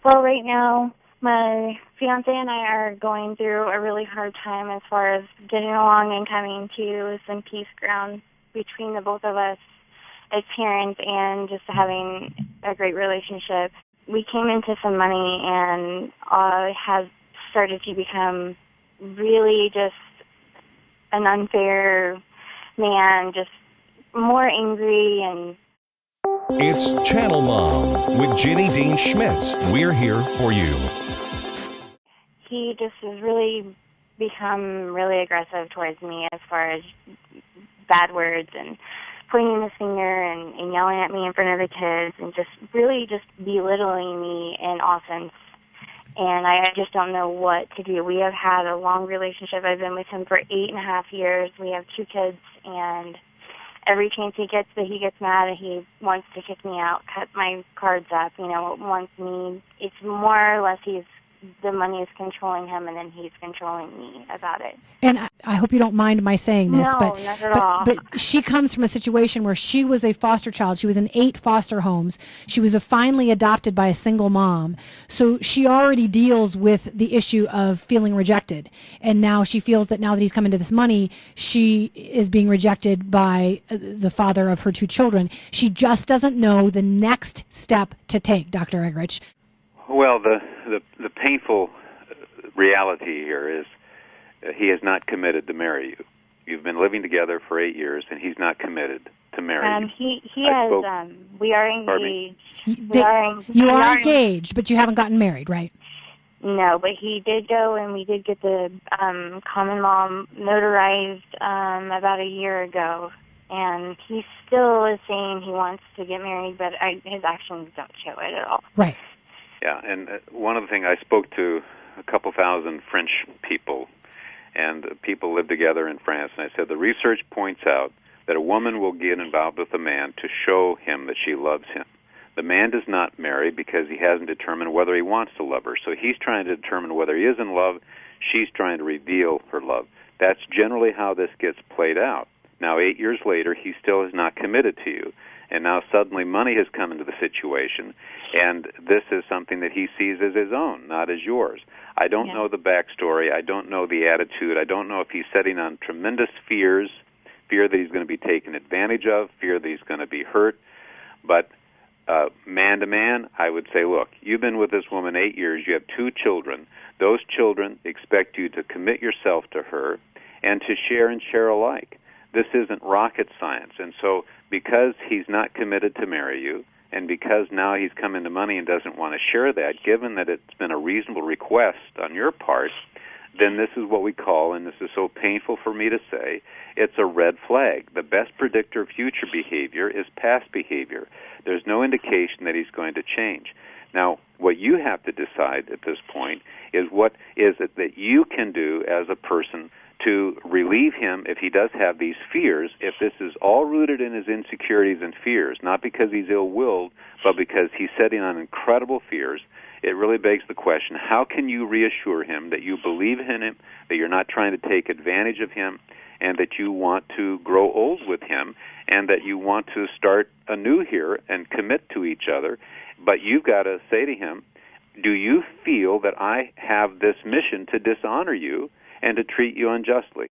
Well, right now, my fiancé and I are going through a really hard time as far as getting along and coming to some peace ground between the both of us as parents and just having a great relationship. We came into some money and have started to become really just an unfair man, just more angry. And it's Channel Mom with Jenny Dean Schmitz. We're here for you. He just has really become really aggressive towards me as far as bad words and pointing his finger and yelling at me in front of the kids and just really just belittling me in all sense. And I just don't know what to do. We have had a long relationship. I've been with him for 8.5 years. We have 2 kids, and every chance he gets that he gets mad and he wants to kick me out, cut my cards up, wants me. It's more or less the money is controlling him, and then he's controlling me about it. And I hope you don't mind my saying this, no, but not at all. But she comes from a situation where she was a foster child. She was in 8 foster homes. She was finally adopted by a single mom. So she already deals with the issue of feeling rejected. And now she feels that now that he's come into this money, she is being rejected by the father of her 2 children. She just doesn't know the next step to take, Dr. Eggerichs. Well, the painful reality here is he has not committed to marry you. You've been living together for 8 years, and he's not committed to marry you. He has. We are engaged. You are engaged, but you haven't gotten married, right? No, but he did go, and we did get the common law notarized about a year ago. And he still is saying he wants to get married, but his actions don't show it at all. Right. Yeah, and one of the things, I spoke to a couple thousand French people, and people live together in France, and I said the research points out that a woman will get involved with a man to show him that she loves him. The man does not marry because he hasn't determined whether he wants to love her. So he's trying to determine whether he is in love. She's trying to reveal her love. That's generally how this gets played out. Now, 8 years later, he still has not committed to you. And now suddenly money has come into the situation, and this is something that he sees as his own, not as yours. I don't know the backstory. I don't know the attitude. I don't know if he's sitting on tremendous fear that he's going to be taken advantage of, fear that he's going to be hurt. But man to man, I would say, look, you've been with this woman 8 years. You have 2 children. Those children expect you to commit yourself to her and to share and share alike. This isn't rocket science. And so because he's not committed to marry you, and because now he's come into money and doesn't want to share that, given that it's been a reasonable request on your part, then this is what we call, and this is so painful for me to say, it's a red flag. The best predictor of future behavior is past behavior. There's no indication that he's going to change. Now, what you have to decide at this point is what is it that you can do as a person to relieve him if he does have these fears, if this is all rooted in his insecurities and fears, not because he's ill-willed, but because he's sitting on incredible fears. It really begs the question, how can you reassure him that you believe in him, that you're not trying to take advantage of him, and that you want to grow old with him, and that you want to start anew here and commit to each other? But you've got to say to him, do you feel that I have this mission to dishonor you and to treat you unjustly?